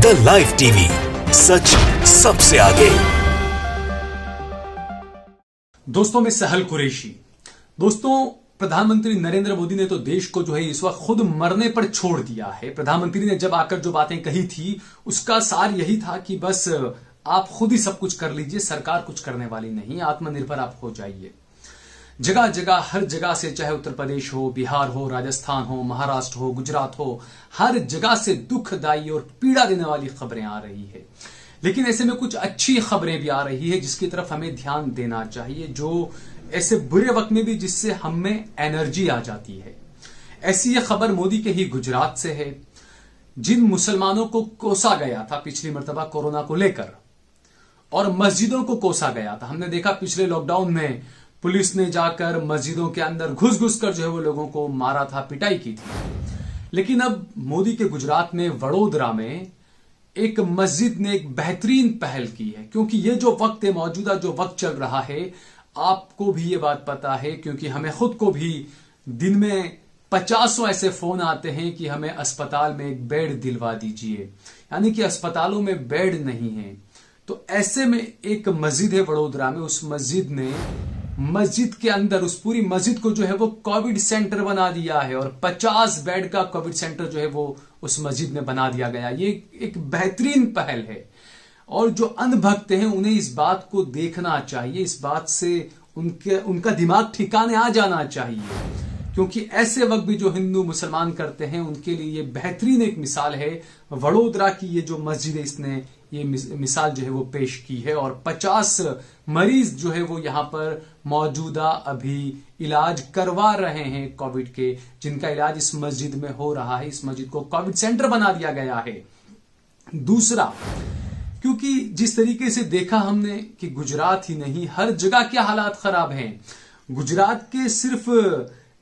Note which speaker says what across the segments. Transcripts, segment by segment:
Speaker 1: The live TV, सच सबसे आगे।
Speaker 2: दोस्तों, मैं सहल कुरैशी। दोस्तों, प्रधानमंत्री नरेंद्र मोदी ने तो देश को जो है इस वक्त खुद मरने पर छोड़ दिया है। प्रधानमंत्री ने जब आकर जो बातें कही थी उसका सार यही था कि बस आप खुद ही सब कुछ कर लीजिए, सरकार कुछ करने वाली नहीं, आत्मनिर्भर आप हो जाइए। जगह जगह, हर जगह से, चाहे उत्तर प्रदेश हो, बिहार हो, राजस्थान हो, महाराष्ट्र हो, गुजरात हो, हर जगह से दुखदायी और पीड़ा देने वाली खबरें आ रही है। लेकिन ऐसे में कुछ अच्छी खबरें भी आ रही है जिसकी तरफ हमें ध्यान देना चाहिए, जो ऐसे बुरे वक्त में भी जिससे हमें एनर्जी आ जाती है। ऐसी यह खबर मोदी के ही गुजरात से है। जिन मुसलमानों को कोसा गया था पिछली मर्तबा कोरोना को लेकर और मस्जिदों को कोसा गया था, हमने देखा पिछले लॉकडाउन में पुलिस ने जाकर मस्जिदों के अंदर घुस घुस कर जो है वो लोगों को मारा था, पिटाई की थी। लेकिन अब मोदी के गुजरात में वडोदरा में एक मस्जिद ने एक बेहतरीन पहल की है, क्योंकि ये जो वक्त है, मौजूदा जो वक्त चल रहा है, आपको भी ये बात पता है क्योंकि हमें खुद को भी दिन में 50 ऐसे फोन आते हैं कि हमें अस्पताल में एक बेड दिलवा दीजिए, यानी कि अस्पतालों में बेड नहीं है। तो ऐसे में एक मस्जिद है वडोदरा में, उस मस्जिद ने मस्जिद के अंदर उस पूरी मस्जिद को जो है वो कोविड सेंटर बना दिया है और 50 बेड का कोविड सेंटर जो है वो उस मस्जिद में बना दिया गया। ये एक बेहतरीन पहल है और जो अंधभक्त हैं उन्हें इस बात को देखना चाहिए, इस बात से उनका दिमाग ठिकाने आ जाना चाहिए, क्योंकि ऐसे वक्त भी जो हिंदू मुसलमान करते हैं उनके लिए ये बेहतरीन एक मिसाल है। वडोदरा की ये जो मस्जिद है, इसने ये मिसाल जो है वो पेश की है और 50 मरीज जो है वो यहां पर मौजूदा अभी इलाज करवा रहे हैं कोविड के, जिनका इलाज इस मस्जिद में हो रहा है। इस मस्जिद को कोविड सेंटर बना दिया गया है। दूसरा, क्योंकि जिस तरीके से देखा हमने कि गुजरात ही नहीं, हर जगह के हालात खराब हैं। गुजरात के सिर्फ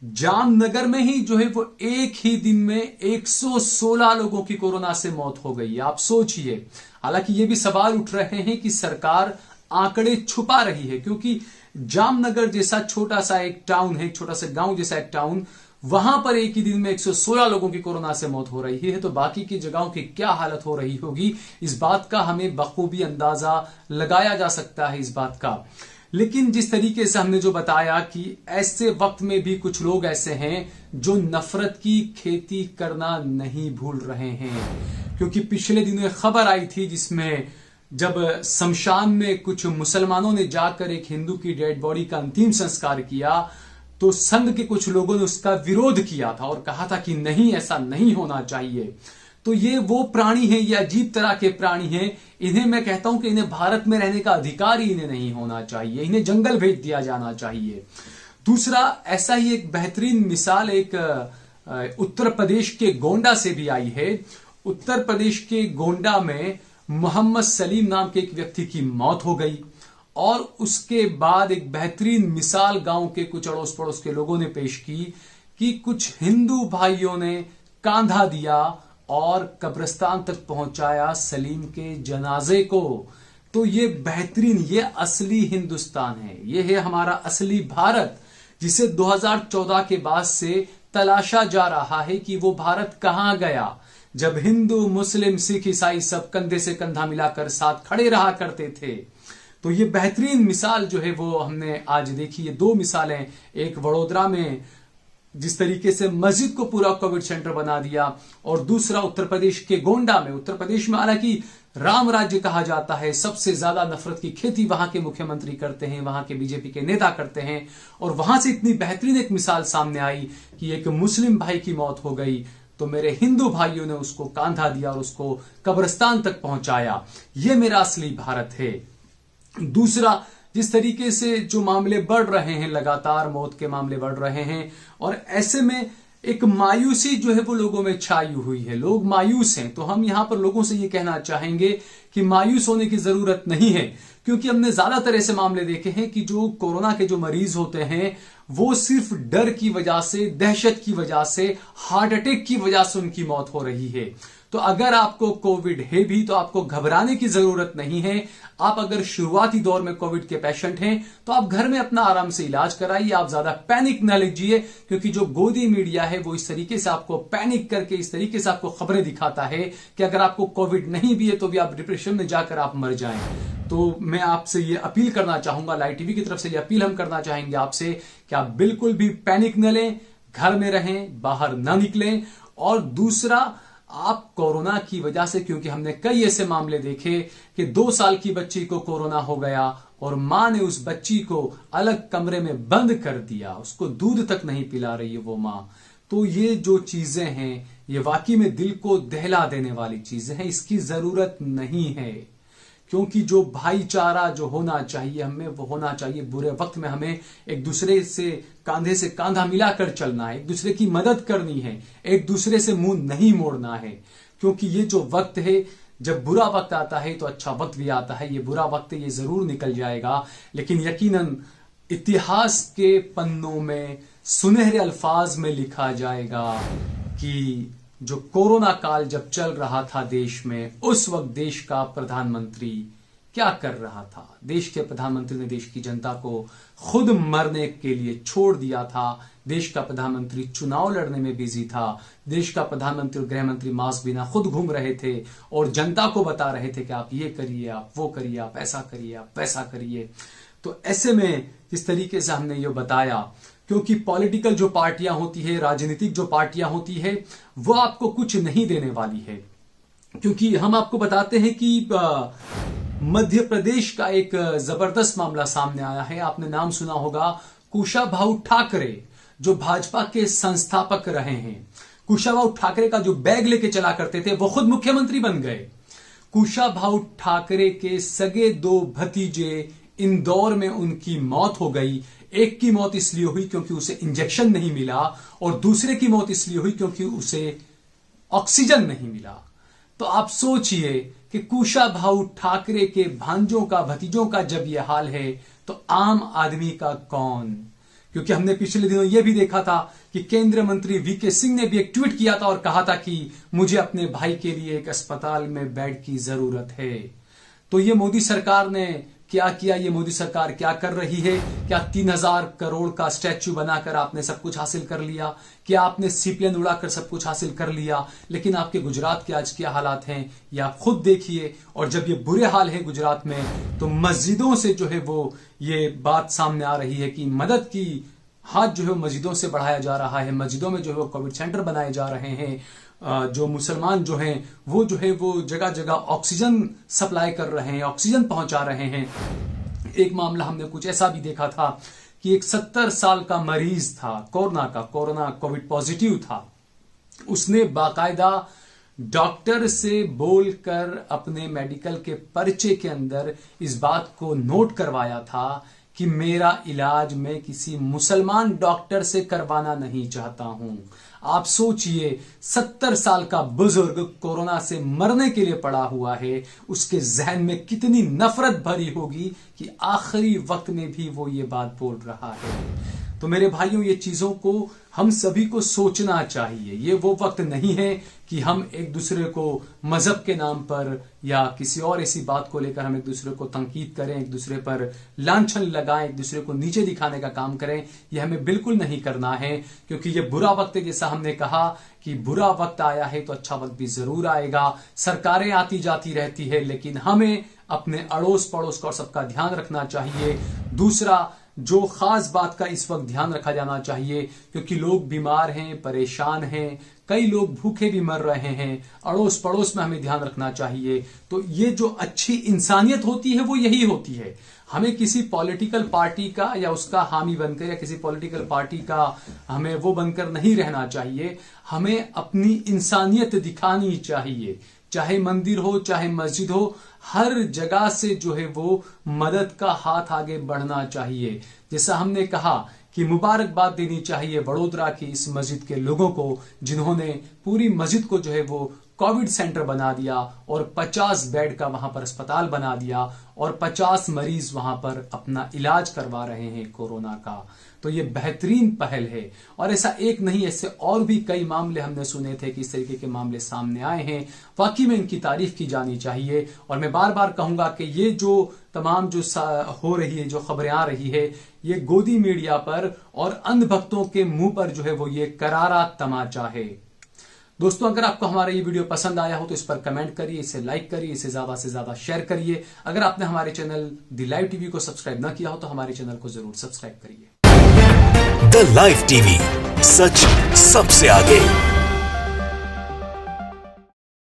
Speaker 2: जामनगर में ही जो है वो एक ही दिन में 116 लोगों की कोरोना से मौत हो गई है। आप सोचिए। हालांकि ये भी सवाल उठ रहे हैं कि सरकार आंकड़े छुपा रही है, क्योंकि जामनगर जैसा छोटा सा एक टाउन है, छोटा सा गांव जैसा एक टाउन, वहां पर एक ही दिन में 116 लोगों की कोरोना से मौत हो रही है। तो बाकी की जगहों की क्या हालत हो रही होगी, इस बात का हमें बखूबी अंदाजा लगाया जा सकता है इस बात का। लेकिन जिस तरीके से हमने जो बताया कि ऐसे वक्त में भी कुछ लोग ऐसे हैं जो नफरत की खेती करना नहीं भूल रहे हैं, क्योंकि पिछले दिनों एक खबर आई थी जिसमें जब शमशान में कुछ मुसलमानों ने जाकर एक हिंदू की डेड बॉडी का अंतिम संस्कार किया, तो संघ के कुछ लोगों ने उसका विरोध किया था और कहा था कि नहीं, ऐसा नहीं होना चाहिए। तो ये वो प्राणी हैं, ये अजीब तरह के प्राणी हैं, इन्हें मैं कहता हूं कि इन्हें भारत में रहने का अधिकार ही इन्हें नहीं होना चाहिए, इन्हें जंगल भेज दिया जाना चाहिए। दूसरा, ऐसा ही एक बेहतरीन मिसाल एक उत्तर प्रदेश के गोंडा से भी आई है। उत्तर प्रदेश के गोंडा में मोहम्मद सलीम नाम के एक व्यक्ति की मौत हो गई और उसके बाद एक बेहतरीन मिसाल गांव के कुछ अड़ोस पड़ोस के लोगों ने पेश की कि कुछ हिंदू भाइयों ने कांधा दिया और कब्रिस्तान तक पहुंचाया सलीम के जनाजे को। तो ये बेहतरीन, ये असली हिंदुस्तान है, ये है हमारा असली भारत, जिसे 2014 के बाद से तलाशा जा रहा है कि वो भारत कहां गया, जब हिंदू, मुस्लिम, सिख, ईसाई सब कंधे से कंधा मिलाकर साथ खड़े रहा करते थे। तो ये बेहतरीन मिसाल जो है वो हमने आज देखी। ये दो मिसालें, एक वडोदरा में जिस तरीके से मस्जिद को पूरा कोविड सेंटर बना दिया, और दूसरा उत्तर प्रदेश के गोंडा में। उत्तर प्रदेश में हालांकि राम राज्य कहा जाता है, सबसे ज्यादा नफरत की खेती वहां के मुख्यमंत्री करते हैं, वहां के बीजेपी के नेता करते हैं, और वहां से इतनी बेहतरीन एक मिसाल सामने आई कि एक मुस्लिम भाई की मौत हो गई तो मेरे हिंदू भाइयों ने उसको कांधा दिया और उसको कब्रिस्तान तक पहुंचाया। ये मेरा असली भारत है। दूसरा, जिस तरीके से जो मामले बढ़ रहे हैं, लगातार मौत के मामले बढ़ रहे हैं, और ऐसे में एक मायूसी जो है वो लोगों में छाई हुई है, लोग मायूस हैं। तो हम यहां पर लोगों से ये कहना चाहेंगे कि मायूस होने की जरूरत नहीं है, क्योंकि हमने ज्यादातर ऐसे मामले देखे हैं कि जो कोरोना के जो मरीज होते हैं वो सिर्फ डर की वजह से, दहशत की वजह से, हार्ट अटैक की वजह से उनकी मौत हो रही है। तो अगर आपको कोविड है भी तो आपको घबराने की जरूरत नहीं है। आप अगर शुरुआती दौर में कोविड के पेशेंट हैं तो आप घर में अपना आराम से इलाज कराइए, आप ज्यादा पैनिक न लीजिए, क्योंकि जो गोदी मीडिया है वो इस तरीके से आपको पैनिक करके इस तरीके से आपको खबरें दिखाता है कि अगर आपको कोविड नहीं भी है तो भी आप डिप्रेशन में जाकर आप मर जाएं। तो मैं आपसे ये अपील करना चाहूंगा, लाइव टीवी की तरफ से ये अपील हम करना चाहेंगे आपसे कि आप बिल्कुल भी पैनिक न लें, घर में रहें, बाहर ना निकलें। और दूसरा, आप कोरोना की वजह से, क्योंकि हमने कई ऐसे मामले देखे कि 2 साल की बच्ची को कोरोना हो गया और मां ने उस बच्ची को अलग कमरे में बंद कर दिया, उसको दूध तक नहीं पिला रही है वो मां। तो ये जो चीजें हैं ये वाकई में दिल को दहला देने वाली चीजें हैं, इसकी जरूरत नहीं है। क्योंकि जो भाईचारा जो होना चाहिए हमें, वो होना चाहिए। बुरे वक्त में हमें एक दूसरे से कांधा मिलाकर चलना है, एक दूसरे की मदद करनी है, एक दूसरे से मुंह नहीं मोड़ना है। क्योंकि ये जो वक्त है, जब बुरा वक्त आता है तो अच्छा वक्त भी आता है। ये बुरा वक्त ये जरूर निकल जाएगा, लेकिन यकीनन इतिहास के पन्नों में सुनहरे अल्फाज में लिखा जाएगा कि जो कोरोना काल जब चल रहा था देश में, उस वक्त देश का प्रधानमंत्री क्या कर रहा था। देश के प्रधानमंत्री ने देश की जनता को खुद मरने के लिए छोड़ दिया था। देश का प्रधानमंत्री चुनाव लड़ने में बिजी था। देश का प्रधानमंत्री और गृह मंत्री मास्क बिना खुद घूम रहे थे और जनता को बता रहे थे कि आप ये करिए, आप वो करिए, आप ऐसा करिए, आप वैसा करिए। तो ऐसे में जिस तरीके से हमने ये बताया, क्योंकि पॉलिटिकल जो पार्टियां होती है, राजनीतिक जो पार्टियां होती है, वो आपको कुछ नहीं देने वाली है। क्योंकि हम आपको बताते हैं कि मध्य प्रदेश का एक जबरदस्त मामला सामने आया है। आपने नाम सुना होगा कुशाभाऊ ठाकरे, जो भाजपा के संस्थापक रहे हैं। कुशाभाऊ ठाकरे का जो बैग लेके चला करते थे वो खुद मुख्यमंत्री बन गए। कुशाभाऊ ठाकरे के सगे 2 भतीजे, इंदौर में उनकी मौत हो गई। एक की मौत इसलिए हुई क्योंकि उसे इंजेक्शन नहीं मिला और दूसरे की मौत इसलिए हुई क्योंकि उसे ऑक्सीजन नहीं मिला। तो आप सोचिए कि कुशाभाऊ ठाकरे के भांजों का, भतीजों का जब यह हाल है तो आम आदमी का कौन। क्योंकि हमने पिछले दिनों यह भी देखा था कि केंद्रीय मंत्री वीके सिंह ने भी एक ट्वीट किया था और कहा था कि मुझे अपने भाई के लिए एक अस्पताल में बेड की जरूरत है। तो ये मोदी सरकार ने क्या किया, ये मोदी सरकार क्या कर रही है? क्या 3000 करोड़ का स्टैच्यू बनाकर आपने सब कुछ हासिल कर लिया? क्या आपने सीप्लेन उड़ाकर सब कुछ हासिल कर लिया? लेकिन आपके गुजरात के आज क्या हालात हैं ये आप खुद देखिए। और जब ये बुरे हाल है गुजरात में, तो मस्जिदों से जो है वो ये बात सामने आ रही है कि मदद की हाथ जो है मस्जिदों से बढ़ाया जा रहा है। मस्जिदों में जो है वो कोविड सेंटर बनाए जा रहे हैं। जो मुसलमान जो हैं वो जो है वो जगह जगह ऑक्सीजन सप्लाई कर रहे हैं, ऑक्सीजन पहुंचा रहे हैं। एक मामला हमने कुछ ऐसा भी देखा था कि एक 70 साल का मरीज था कोरोना कोविड पॉजिटिव था। उसने बाकायदा डॉक्टर से बोलकर अपने मेडिकल के पर्चे के अंदर इस बात को नोट करवाया था कि मेरा इलाज मैं किसी मुसलमान डॉक्टर से करवाना नहीं चाहता हूं। आप सोचिए 70 साल का बुजुर्ग कोरोना से मरने के लिए पड़ा हुआ है, उसके जहन में कितनी नफरत भरी होगी कि आखिरी वक्त में भी वो ये बात बोल रहा है। तो मेरे भाइयों, ये चीजों को हम सभी को सोचना चाहिए। ये वो वक्त नहीं है कि हम एक दूसरे को मजहब के नाम पर या किसी और ऐसी बात को लेकर हम एक दूसरे को तंकीद करें, एक दूसरे पर लांछन लगाएं, एक दूसरे को नीचे दिखाने का काम करें। ये हमें बिल्कुल नहीं करना है, क्योंकि ये बुरा वक्त है। जैसा हमने कहा कि बुरा वक्त आया है तो अच्छा वक्त भी जरूर आएगा। सरकारें आती जाती रहती है, लेकिन हमें अपने अड़ोस पड़ोस का और सबका ध्यान रखना चाहिए। दूसरा, जो खास बात का इस वक्त ध्यान रखा जाना चाहिए, क्योंकि लोग बीमार हैं, परेशान हैं, कई लोग भूखे भी मर रहे हैं, अड़ोस पड़ोस में हमें ध्यान रखना चाहिए। तो ये जो अच्छी इंसानियत होती है वो यही होती है। हमें किसी पॉलिटिकल पार्टी का या उसका हामी बनकर या किसी पॉलिटिकल पार्टी का हमें वो बनकर नहीं रहना चाहिए। हमें अपनी इंसानियत दिखानी चाहिए, चाहे मंदिर हो चाहे मस्जिद हो, हर जगह से जो है वो मदद का हाथ आगे बढ़ना चाहिए। जैसा हमने कहा कि मुबारकबाद देनी चाहिए वडोदरा की इस मस्जिद के लोगों को, जिन्होंने पूरी मस्जिद को जो है वो कोविड सेंटर बना दिया और 50 बेड का वहां पर अस्पताल बना दिया और 50 मरीज वहां पर अपना इलाज करवा रहे हैं कोरोना का। तो ये बेहतरीन पहल है। और ऐसा एक नहीं, ऐसे और भी कई मामले हमने सुने थे कि इस तरीके के मामले सामने आए हैं। वाकई में इनकी तारीफ की जानी चाहिए। और मैं बार बार कहूंगा कि ये जो तमाम जो हो रही है, जो खबरें आ रही है, ये गोदी मीडिया पर और अंधभक्तों के मुंह पर जो है वो ये करारा तमाचा है। दोस्तों, अगर आपको हमारा ये वीडियो पसंद आया हो तो इस पर कमेंट करिए, इसे लाइक करिए, इसे ज्यादा से ज्यादा शेयर करिए। अगर आपने हमारे चैनल द लाइव टीवी को सब्सक्राइब ना किया हो तो हमारे चैनल को जरूर सब्सक्राइब करिए।
Speaker 1: द लाइव टीवी, सच सबसे आगे।